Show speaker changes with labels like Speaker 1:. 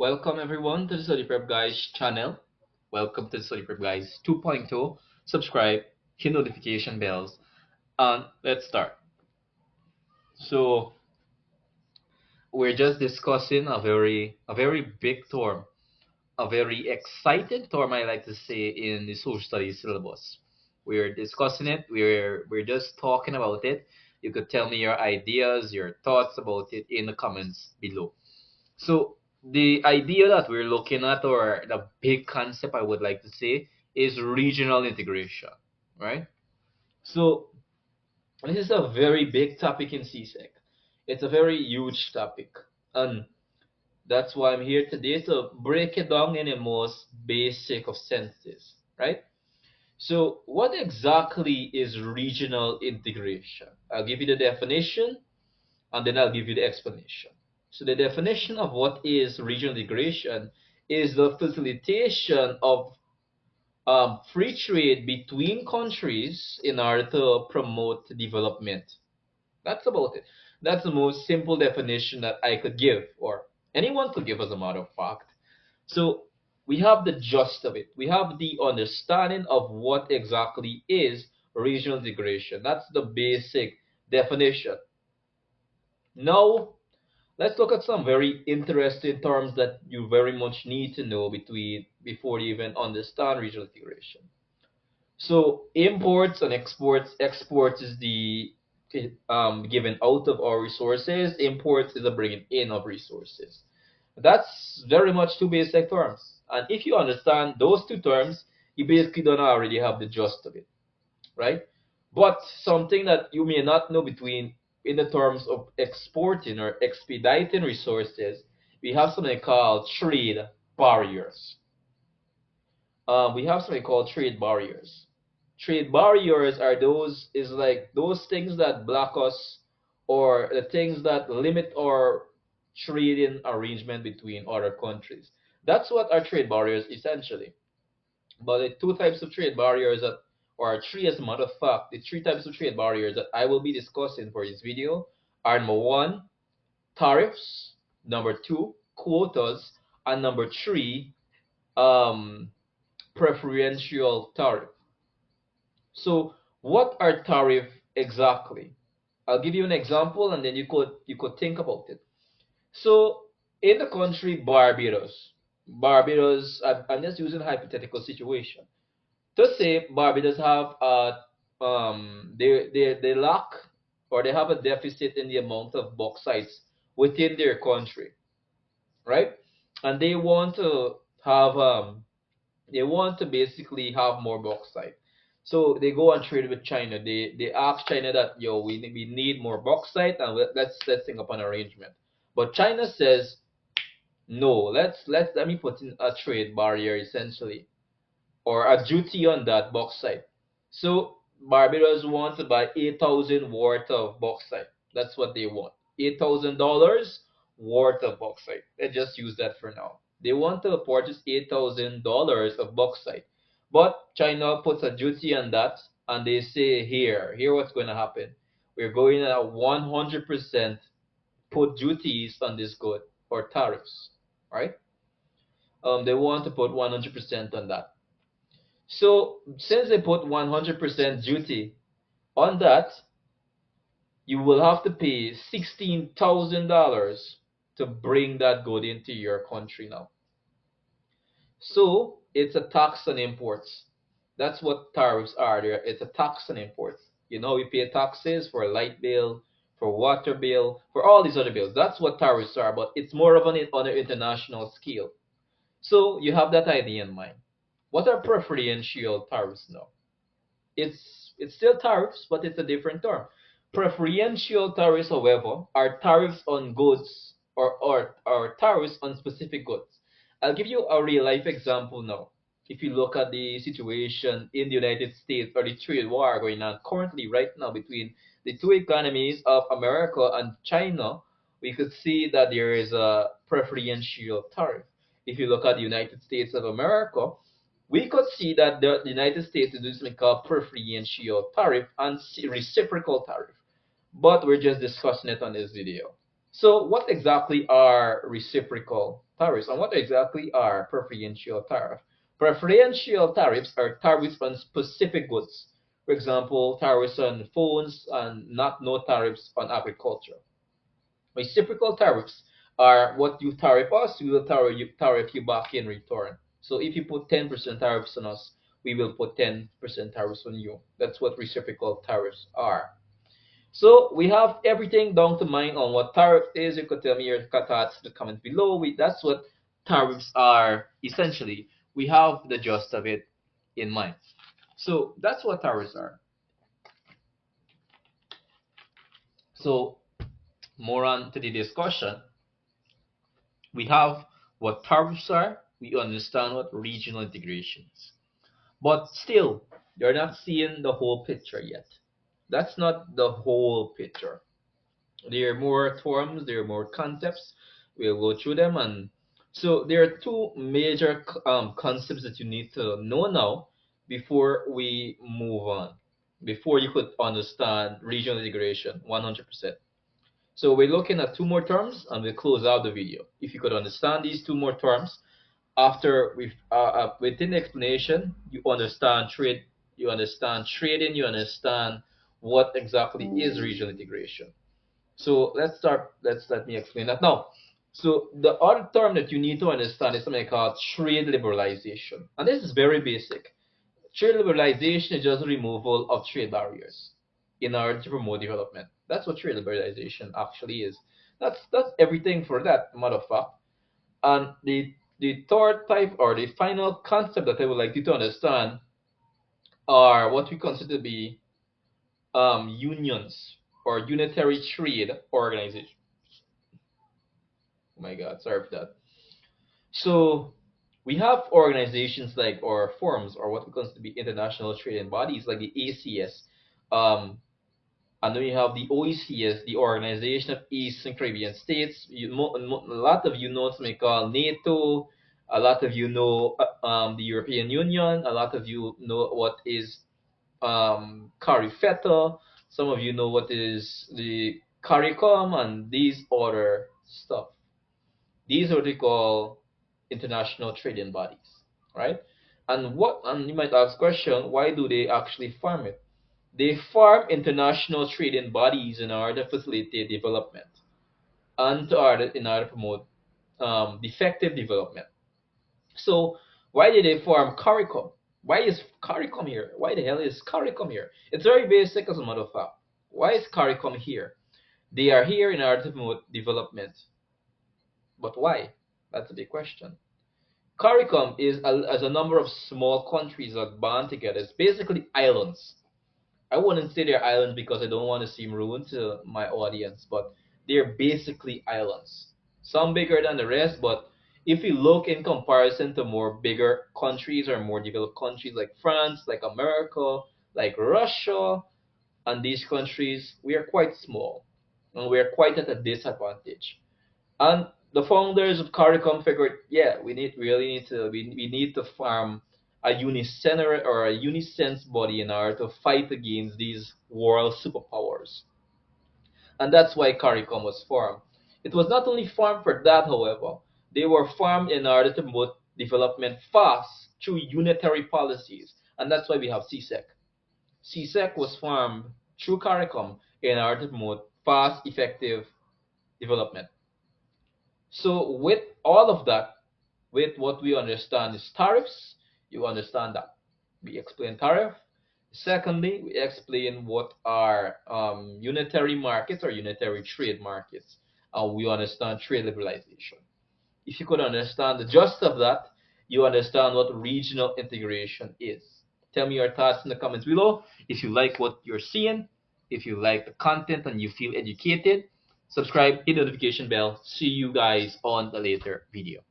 Speaker 1: Welcome everyone to the Study Prep Guys channel. Welcome to the Study Prep Guys 2.0. Subscribe, hit notification bells, and let's start. So we're just discussing a very big term, a very exciting term I like to say in the social studies syllabus. We're discussing it. We're just talking about it. You could tell me your ideas, your thoughts about it in the comments below. So the idea that we're looking at, or the big concept I would like to say, is regional integration, right? So this is a very big topic in CSEC. It's a very huge topic, and that's why I'm here today to break it down in the most basic of senses, right? So what exactly is regional integration? I'll give you the definition, and then I'll give you the explanation. So the definition of what is regional integration is the facilitation of free trade between countries in order to promote development. That's about it. That's the most simple definition that I could give, or anyone could give, as a matter of fact. So we have the gist of it. We have the understanding of what exactly is regional integration. That's the basic definition. Now, let's look at some very interesting terms that you very much need to know before you even understand regional integration. So imports and exports. Exports is the giving out of our resources. Imports is the bringing in of resources. That's very much two basic terms. And if you understand those two terms, you basically don't already have the gist of it, right? But something that you may not know between in the terms of exporting or expediting resources, we have something called trade barriers. We have something called trade barriers. Trade barriers are those is like those things that block us, or the things that limit our trading arrangement between other countries. That's what are trade barriers essentially. But the two types of trade barriers that, or three as a matter of fact, the three types of trade barriers that I will be discussing for this video are: number one, tariffs; number two, quotas; and number three, um, preferential tariff. So what are tariff exactly? I'll give you an example, and then you could think about it. So in the country Barbados, I'm just using a hypothetical situation. To say Barbados have they lack, or they have a deficit in the amount of bauxites within their country, right? And have they want to basically have more bauxite. So they go and trade with China. They ask China that, yo, we need more bauxite, and let's think up an arrangement. But China says no. Let me put in a trade barrier essentially, or a duty on that bauxite. So Barbados want to buy 8,000 worth of bauxite. That's what they want. $8,000 worth of bauxite. Let's just use that for now. They want to purchase $8,000 of bauxite. But China puts a duty on that, and they say, here what's going to happen. We're going to 100% put duties on this good, or tariffs, right? They want to put 100% on that. So since they put 100% duty on that, you will have to pay $16,000 to bring that good into your country now. So it's a tax on imports. That's what tariffs are. There, it's a tax on imports. You know, we pay taxes for a light bill, for water bill, for all these other bills. That's what tariffs are, but it's more of an on an international scale. So you have that idea in mind. What are preferential tariffs now? It's still tariffs, but it's a different term. Preferential tariffs, however, are tariffs on goods, or tariffs on specific goods. I'll give you a real life example now. If you look at the situation in the United States, or the trade war going on currently right now between the two economies of America and China, we could see that there is a preferential tariff. If you look at the United States of America, we could see that the United States is doing something called preferential tariff and reciprocal tariff. But we're just discussing it on this video. So what exactly are reciprocal tariffs. And what exactly are preferential tariffs? Preferential tariffs are tariffs on specific goods. For example, tariffs on phones and not no tariffs on agriculture. Reciprocal tariffs are what you tariff us, we will tariff you back in return. So if you put 10% tariffs on us, we will put 10% tariffs on you. That's what reciprocal tariffs are. So we have everything down to mind on what tariff is. You could tell me your thoughts in the comment below. That's what tariffs are essentially. We have the gist of it in mind. So that's what tariffs are. So more on to the discussion. We have what tariffs are. We understand what regional integration is. But still, you're not seeing the whole picture yet. That's not the whole picture. There are more terms, there are more concepts. We'll go through them. And so there are two major concepts that you need to know now before we move on, before you could understand regional integration 100%. So we're looking at two more terms and we'll close out the video. If you could understand these two more terms, after we've within the explanation, you understand trade, you understand trading, you understand what exactly is regional integration. So let's start. Let me explain that now. So the other term that you need to understand is something called trade liberalization, and this is very basic. Trade liberalization is just removal of trade barriers in order to promote development. That's what trade liberalization actually is. That's everything for that matter of fact. And the third type or the final concept that I would like you to understand are what we consider to be unions or unitary trade organizations. Oh my God, sorry for that. So we have organizations like or forums or what we consider to be international trading bodies like the ACS, and then we have the OECS, the Organization of East and Caribbean States. A lot of you know something called NATO. A lot of you know the European Union. A lot of you know what is CARIFETA. Some of you know what is the CARICOM and these other stuff. These are what we call international trading bodies, right? And you might ask question, why do they actually farm it? They farm international trading bodies in order to facilitate development and in order to promote effective development. So why did they form CARICOM? Why is CARICOM here? Why the hell is CARICOM here? It's very basic as a matter of fact. Why is CARICOM here? They are here in order to promote development. But why? That's a big question. CARICOM is as a number of small countries that band together. It's basically islands. I wouldn't say they're islands because I don't want to seem rude to my audience, but they're basically islands. Some bigger than the rest, but if you look in comparison to more bigger countries or more developed countries like France, like America, like Russia, and these countries, we are quite small and we are quite at a disadvantage. And the founders of CARICOM figured, yeah, we need to farm a unicenter or a unisense body in order to fight against these world superpowers. And that's why CARICOM was formed. It was not only formed for that, however, they were formed in order to promote development fast through unitary policies. And that's why we have CSEC. CSEC was formed through CARICOM in order to promote fast, effective development. So with all of that, with what we understand is tariffs, you understand that. We explain tariff. Secondly, we explain what are unitary markets or unitary trade markets. And we understand trade liberalization. If you could understand the gist of that, you understand what regional integration is. Tell me your thoughts in the comments below. If you like what you're seeing, if you like the content and you feel educated, subscribe, hit the notification bell. See you guys on the later video.